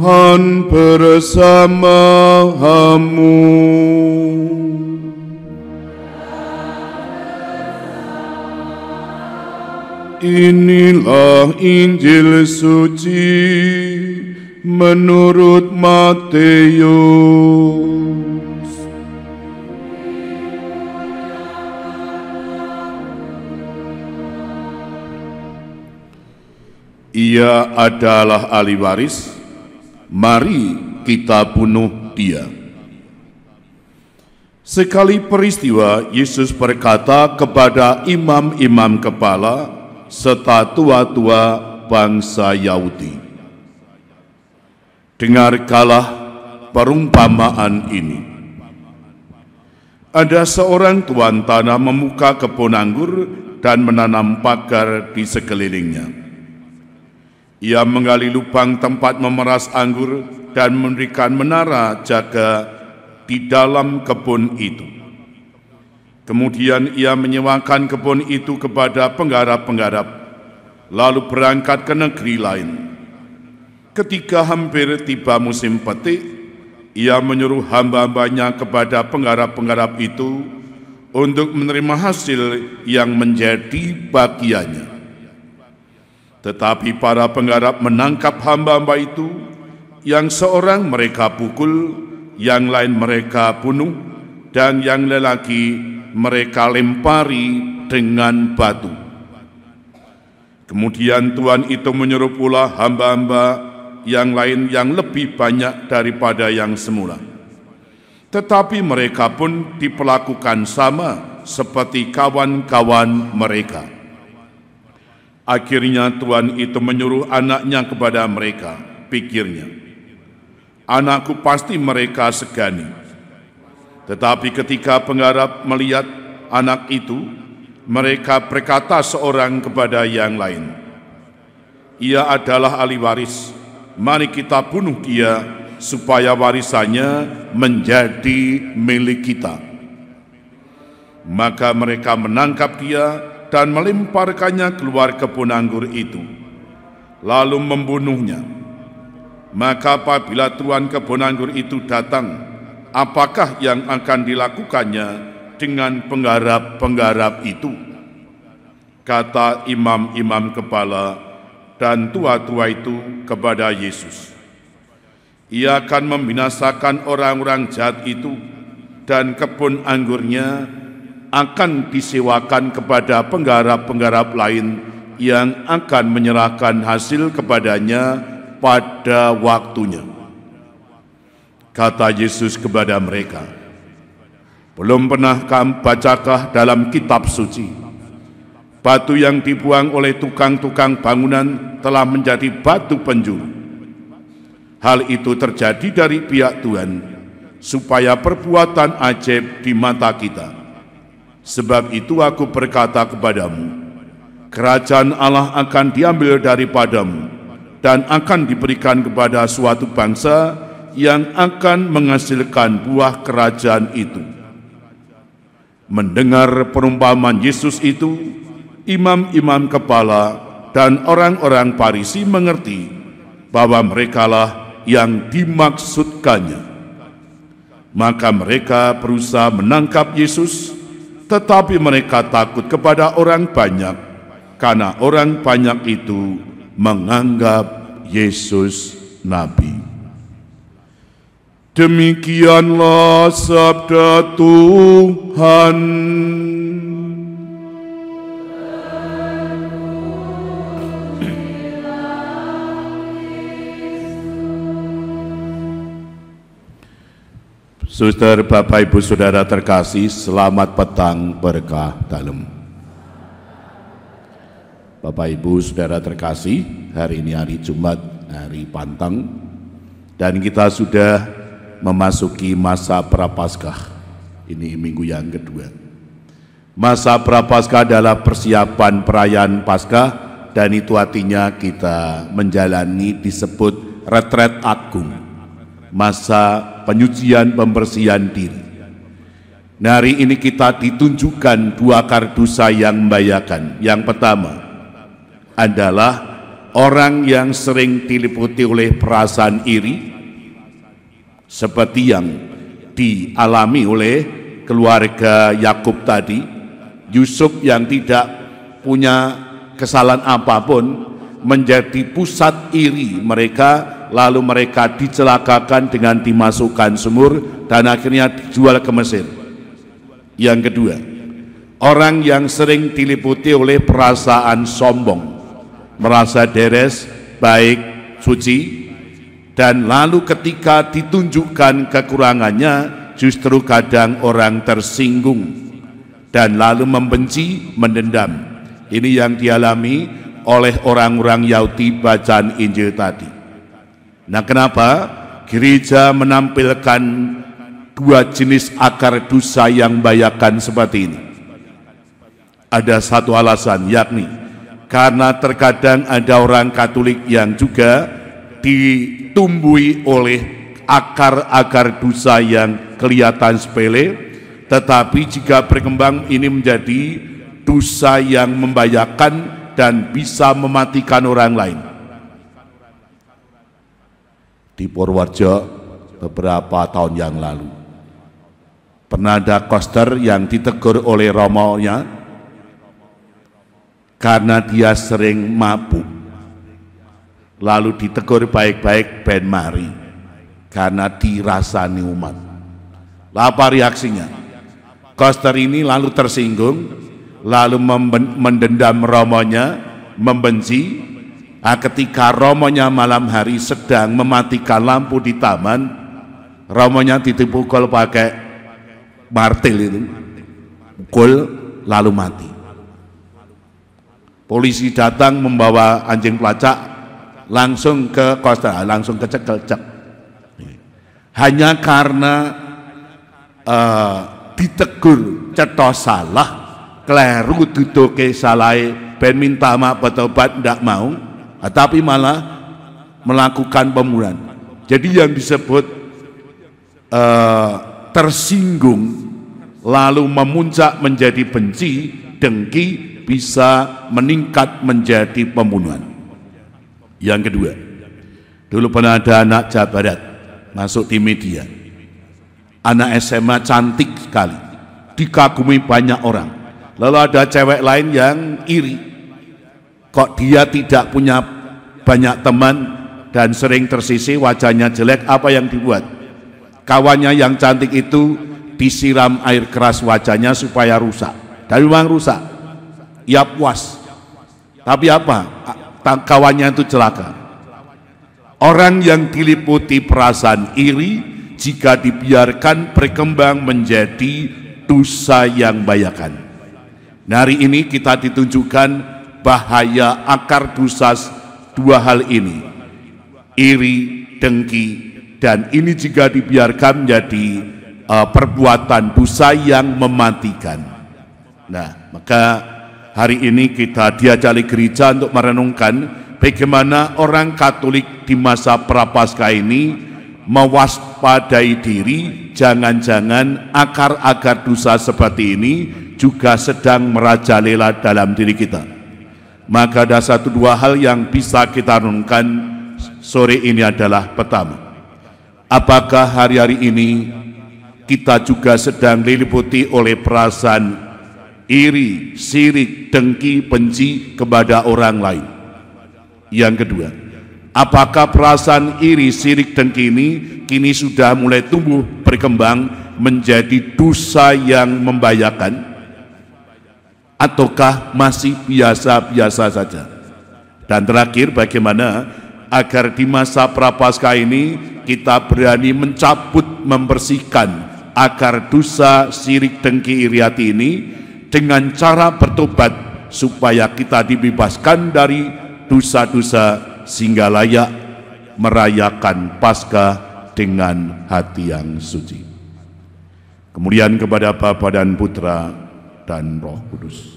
Tuhan bersamamu. Inilah Injil suci menurut Matius. Ia adalah ahli waris, mari kita bunuh dia. Sekali peristiwa, Yesus berkata kepada imam-imam kepala serta tua-tua bangsa Yahudi, "Dengarkanlah perumpamaan ini. Ada seorang tuan tanah membuka kebun anggur dan menanam pagar di sekelilingnya. Ia menggali lubang tempat memeras anggur dan mendirikan menara jaga di dalam kebun itu. Kemudian ia menyewakan kebun itu kepada penggarap-penggarap, lalu berangkat ke negeri lain. Ketika hampir tiba musim petik, ia menyuruh hamba-hambanya kepada penggarap-penggarap itu untuk menerima hasil yang menjadi bagiannya. Tetapi para penggarap menangkap hamba-hamba itu, yang seorang mereka pukul, yang lain mereka bunuh, dan yang lain lagi mereka lempari dengan batu. Kemudian Tuhan itu menyuruh pula hamba-hamba yang lain yang lebih banyak daripada yang semula. Tetapi mereka pun diperlakukan sama seperti kawan-kawan mereka. Akhirnya Tuhan itu menyuruh anaknya kepada mereka, pikirnya, anakku pasti mereka segani. Tetapi ketika penggarap melihat anak itu, mereka berkata seorang kepada yang lain, ia adalah ahli waris, mari kita bunuh dia supaya warisannya menjadi milik kita. Maka mereka menangkap dia dan melemparkannya keluar kebun anggur itu, lalu membunuhnya. Maka apabila tuan kebun anggur itu datang, apakah yang akan dilakukannya dengan penggarap-penggarap itu? Kata imam-imam kepala dan tua-tua itu kepada Yesus, ia akan membinasakan orang-orang jahat itu, dan kebun anggurnya akan disewakan kepada penggarap-penggarap lain yang akan menyerahkan hasil kepadanya pada waktunya. Kata Yesus kepada mereka, belum pernah kamu bacakah dalam kitab suci, batu yang dibuang oleh tukang-tukang bangunan telah menjadi batu penjuru. Hal itu terjadi dari pihak Tuhan, supaya perbuatan ajaib di mata kita. Sebab itu aku berkata kepadamu, kerajaan Allah akan diambil daripadamu, dan akan diberikan kepada suatu bangsa yang akan menghasilkan buah kerajaan itu. Mendengar perumpamaan Yesus itu, imam-imam kepala dan orang-orang Farisi mengerti bahwa merekalah yang dimaksudkannya. Maka mereka berusaha menangkap Yesus, tetapi mereka takut kepada orang banyak, karena orang banyak itu menganggap Yesus nabi. Demikianlah sabda Tuhan. Saudara, Bapak, Ibu, Saudara terkasih, selamat petang berkah dalam. Bapak, Ibu, Saudara terkasih, hari ini hari Jumat, hari Pantang, dan kita sudah memasuki masa Prapaskah. Ini minggu yang kedua. Masa Prapaskah adalah persiapan perayaan Paskah, dan itu artinya kita menjalani disebut retret agung, masa penyucian pembersihan diri. Nah, hari ini kita ditunjukkan dua kardusa yang membahayakan. Yang pertama adalah orang yang sering diliputi oleh perasaan iri, seperti yang dialami oleh keluarga Yakub tadi. Yusuf yang tidak punya kesalahan apapun menjadi pusat iri mereka, lalu mereka dicelakakan dengan dimasukkan sumur dan akhirnya dijual ke Mesir. Yang kedua, orang yang sering diliputi oleh perasaan sombong, merasa deres, baik, suci, dan lalu ketika ditunjukkan kekurangannya justru kadang orang tersinggung dan lalu membenci, mendendam. Ini yang dialami oleh orang-orang Yahudi bacaan Injil tadi. Nah, kenapa gereja menampilkan dua jenis akar dosa yang membahayakan seperti ini? Ada satu alasan, yakni karena terkadang ada orang Katolik yang juga ditumbuhi oleh akar-akar dosa yang kelihatan sepele, tetapi jika berkembang ini menjadi dosa yang membahayakan dan bisa mematikan orang lain. Di Purworejo beberapa tahun yang lalu pernah ada koster yang ditegur oleh romonya karena dia sering mabuk, lalu ditegur baik-baik ben mari karena dirasani umat. Apa reaksinya? Koster ini lalu tersinggung, lalu mendendam romonya, membenci. Ketika romonya malam hari sedang mematikan lampu di taman, romonya dipukul pakai martil itu, pukul lalu mati. Polisi datang membawa anjing pelacak langsung ke koster, langsung kecekel. Hanya karena ditegur cetos salah, kleru duduke salai, ben minta maaf bertobat ndak mau, tapi malah melakukan pembunuhan. Jadi yang disebut tersinggung lalu memuncak menjadi benci, dengki, bisa meningkat menjadi pembunuhan. Yang kedua, dulu pernah ada anak Jawa Barat masuk di media, anak SMA cantik sekali, dikagumi banyak orang. Lalu ada cewek lain yang iri, kok dia tidak punya banyak teman dan sering tersisih, wajahnya jelek. Apa yang dibuat? Kawannya yang cantik itu disiram air keras wajahnya supaya rusak, dan memang rusak. Ia puas, tapi apa? Kawannya itu celaka. Orang yang diliputi perasaan iri, jika dibiarkan berkembang menjadi dosa yang membahayakan. Nah, hari ini kita ditunjukkan bahaya akar dosa dua hal ini, iri, dengki, dan ini jika dibiarkan menjadi perbuatan dosa yang mematikan. Nah, maka hari ini kita diajari gereja untuk merenungkan bagaimana orang Katolik di masa Prapaskah ini mewaspadai diri, jangan-jangan akar-akar dosa seperti ini juga sedang merajalela dalam diri kita. Maka ada satu dua hal yang bisa kita renungkan sore ini adalah: pertama, apakah hari-hari ini kita juga sedang diliputi oleh perasaan iri, sirik, dengki, benci kepada orang lain? Yang kedua, apakah perasaan iri, sirik, dengki ini kini sudah mulai tumbuh berkembang menjadi dosa yang membahayakan, ataukah masih biasa-biasa saja? Dan terakhir, bagaimana agar di masa Prapaskah ini kita berani mencabut, membersihkan akar dosa, sirik, dengki, iri hati ini dengan cara bertobat, supaya kita dibebaskan dari dosa-dosa sehingga layak merayakan Paskah dengan hati yang suci. Kemudian kepada Bapa dan Putra dan Roh Kudus.